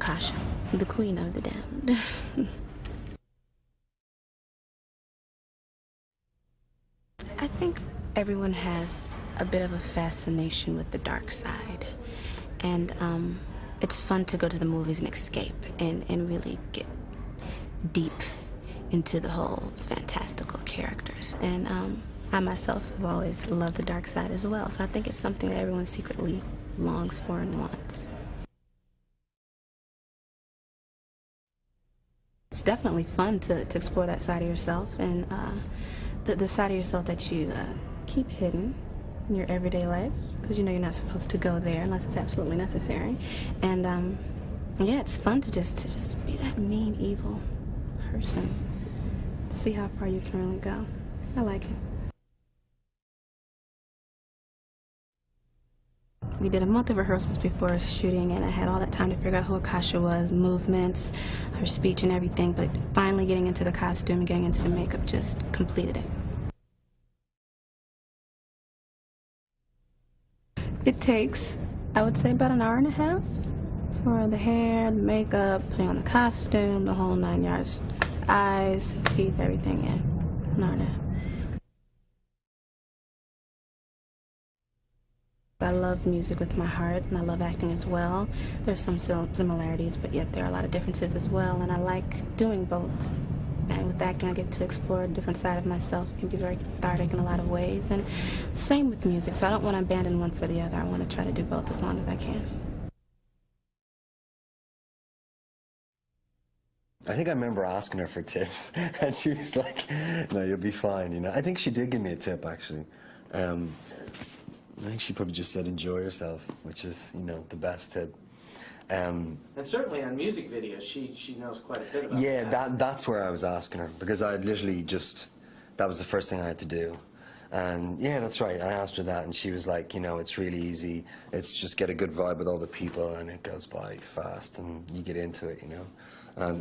Akasha, the queen of the damned. I think everyone has a bit of a fascination with the dark side. And it's fun to go to the movies and escape and really get deep into the whole fantastical characters. And I myself have always loved the dark side as well. So I think it's something that everyone secretly longs for and wants. It's definitely fun to explore that side of yourself, and the side of yourself that you keep hidden in your everyday life, because you know you're not supposed to go there unless it's absolutely necessary. And yeah, it's fun to just be that mean, evil person. See how far you can really go. I like it. We did a month of rehearsals before shooting, and I had all that time to figure out who Akasha was, movements, her speech and everything, but finally getting into the costume and getting into the makeup just completed it. It takes, I would say, about an hour and a half for the hair, the makeup, putting on the costume, the whole 9 yards. Eyes, teeth, everything, yeah. An hour and a half. I love music with my heart, and I love acting as well. There's some similarities, but yet there are a lot of differences as well, and I like doing both. And with acting, I get to explore a different side of myself. It can be very cathartic in a lot of ways, and same with music, so I don't want to abandon one for the other. I want to try to do both as long as I can. I think I remember asking her for tips, and she was like, no, you'll be fine, you know. I think she did give me a tip, actually. I think she probably just said enjoy yourself, which is, you know, the best tip. And certainly on music videos, she knows quite a bit about yeah, that's where I was asking her, because I literally just, that was the first thing I had to do. And yeah, that's right, I asked her that, and she was like, you know, it's really easy. It's just get a good vibe with all the people, and it goes by fast, and you get into it, you know.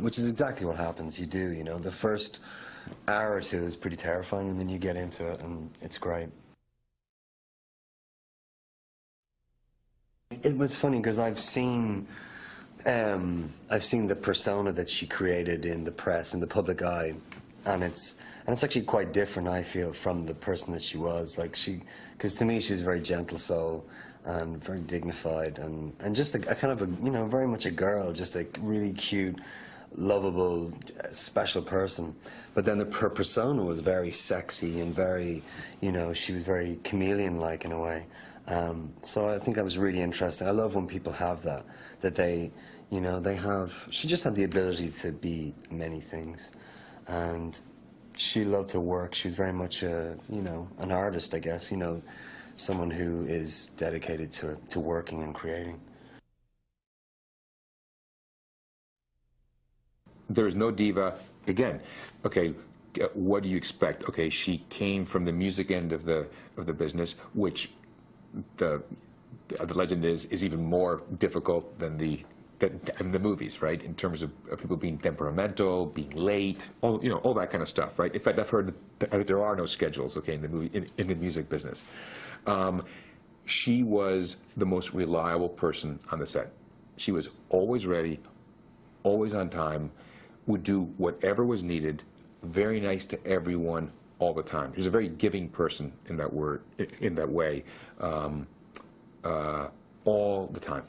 Which is exactly what happens, you do, you know. The first hour or two is pretty terrifying, and then you get into it, and it's great. It was funny because I've seen the persona that she created in the press, in the public eye, and it's actually quite different, I feel, from the person that she was. Like because to me she was a very gentle soul and very dignified and just a kind of a, you know, very much a girl, just a really cute, lovable, special person. But then her persona was very sexy and very, you know, she was very chameleon-like in a way. So I think that was really interesting. I love when people have that they, you know, she just had the ability to be many things. And she loved to work. She was very much a, you know, an artist, I guess, you know, someone who is dedicated to working and creating. There's no diva. Again, okay, what do you expect? Okay, she came from the music end of the business, which the legend is even more difficult than the movies, right? In terms of people being temperamental, being late, all, you know, all that kind of stuff, right? In fact, I've heard that there are no schedules, okay, in the music business. She was the most reliable person on the set. She was always ready, always on time, would do whatever was needed, very nice to everyone all the time. She was a very giving person in that way, all the time.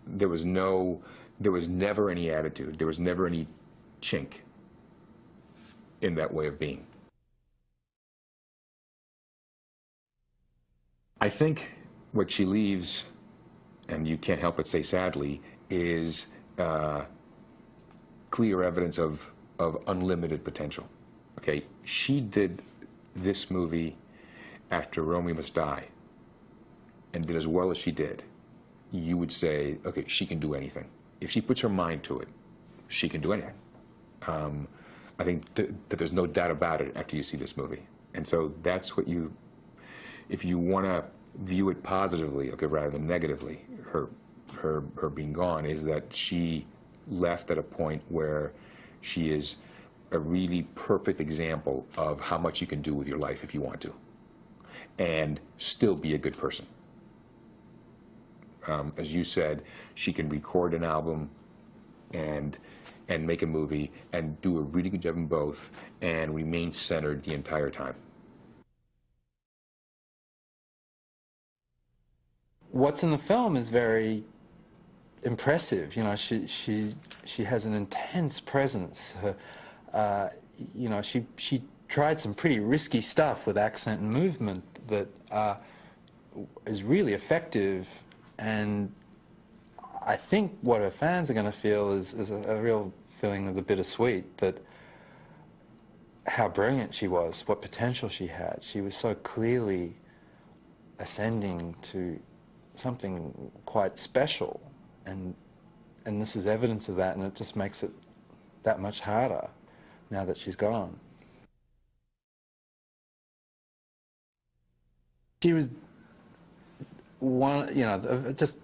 There was never any attitude. There was never any chink in that way of being. I think what she leaves, and you can't help but say sadly, is clear evidence of unlimited potential. Okay, she did this movie after Romeo Must Die and did as well as she did. You would say, okay, she can do anything. If she puts her mind to it, she can do anything. I think that there's no doubt about it after you see this movie. And so that's what you, if you want to view it positively, okay, rather than negatively, her being gone, is that she left at a point where she is a really perfect example of how much you can do with your life if you want to, and still be a good person. As you said, she can record an album and make a movie and do a really good job in both and remain centered the entire time. What's in the film is very impressive. You know, she has an intense presence. Her, you know, she tried some pretty risky stuff with accent and movement that is really effective, and I think what her fans are going to feel is a real feeling of the bittersweet, that how brilliant she was, what potential she had. She was so clearly ascending to something quite special, and this is evidence of that, and it just makes it that much harder now that she's gone. She was one, you know, just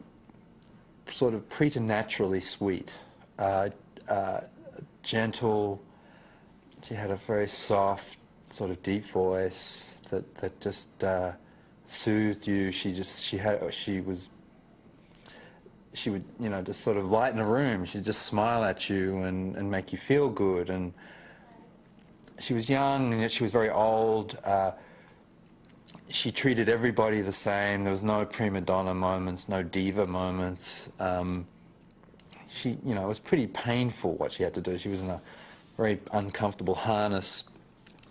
sort of preternaturally sweet, gentle. She had a very soft, sort of deep voice that just soothed you. She would, you know, just sort of lighten a room. She'd just smile at you and make you feel good. And she was young, and yet she was very old. She treated everybody the same. There was no prima donna moments, no diva moments. You know, it was pretty painful what she had to do. She was in a very uncomfortable harness,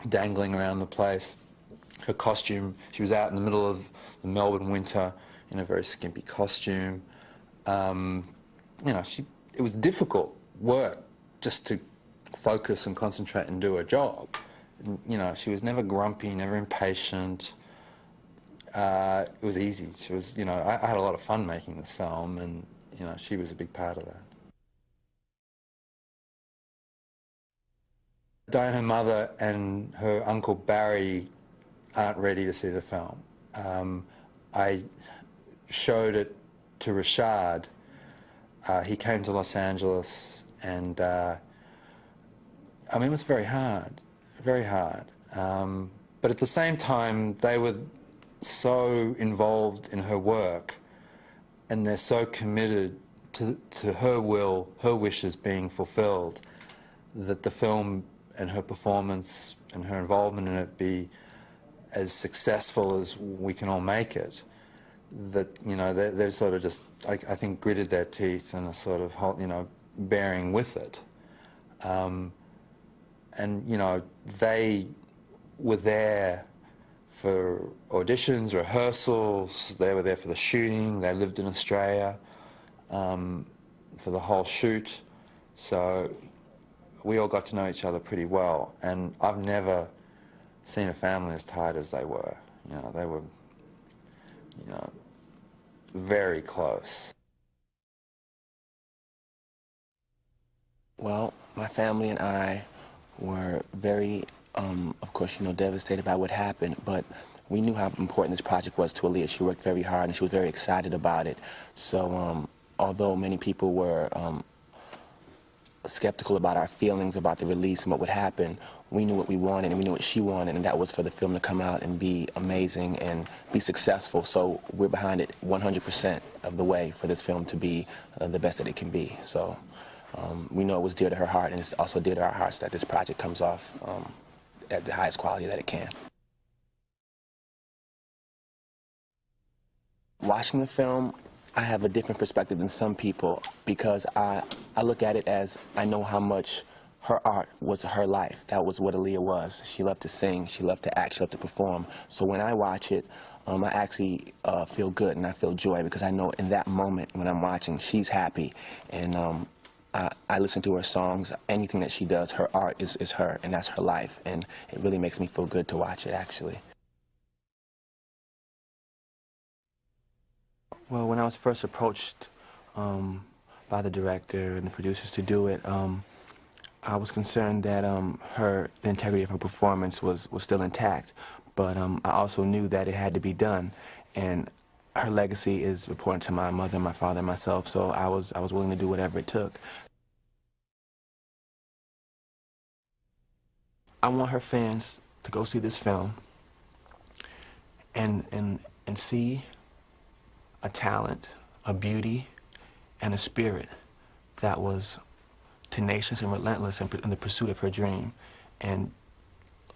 dangling around the place. Her costume, she was out in the middle of the Melbourne winter in a very skimpy costume. You know, it was difficult work just to focus and concentrate and do her job. And, you know, she was never grumpy, never impatient. It was easy. She was, you know, I had a lot of fun making this film, and, you know, she was a big part of that. Diane, her mother, and her uncle Barry aren't ready to see the film. I showed it to Rashad. He came to Los Angeles, and I mean, it was very hard, very hard. But at the same time, they were so involved in her work, and they're so committed to her will, her wishes being fulfilled, that the film and her performance and her involvement in it be as successful as we can all make it. That, you know, they're sort of just, I think, gritted their teeth and are sort of, you know, bearing with it. And, you know, they were there for auditions, rehearsals, they were there for the shooting, they lived in Australia for the whole shoot. So we all got to know each other pretty well, and I've never seen a family as tight as they were. You know, they were, you know, very close. Well, my family and I were very, of course, you know, devastated by what happened, but we knew how important this project was to Aaliyah. She worked very hard, and she was very excited about it. So although many people were skeptical about our feelings about the release and what would happen, we knew what we wanted, and we knew what she wanted, and that was for the film to come out and be amazing and be successful. So we're behind it 100% of the way for this film to be the best that it can be. So we know it was dear to her heart, and it's also dear to our hearts that this project comes off at the highest quality that it can. Watching the film, I have a different perspective than some people, because I look at it as, I know how much her art was her life. That was what Aaliyah was. She loved to sing, she loved to act, she loved to perform. So when I watch it, I actually feel good, and I feel joy, because I know in that moment when I'm watching, she's happy. And I listen to her songs. Anything that she does, her art is her, and that's her life. And it really makes me feel good to watch it, actually. Well, when I was first approached by the director and the producers to do it, I was concerned that the integrity of her performance was still intact, but I also knew that it had to be done, and her legacy is important to my mother, my father, and myself, so I was willing to do whatever it took. I want her fans to go see this film and see a talent, a beauty, and a spirit that was tenacious and relentless in the pursuit of her dream, and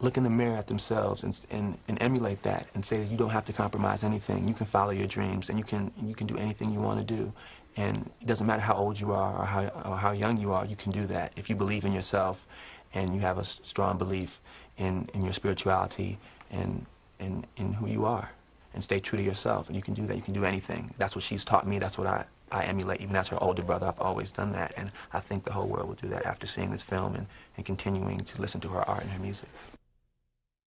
look in the mirror at themselves and emulate that, and say that you don't have to compromise anything. You can follow your dreams, and you can do anything you want to do. And it doesn't matter how old you are or how young you are, you can do that if you believe in yourself and you have a strong belief in your spirituality and in who you are. And stay true to yourself, and you can do that. You can do anything. That's what she's taught me. That's what I emulate. Even as her older brother, I've always done that. And I think the whole world will do that after seeing this film and continuing to listen to her art and her music.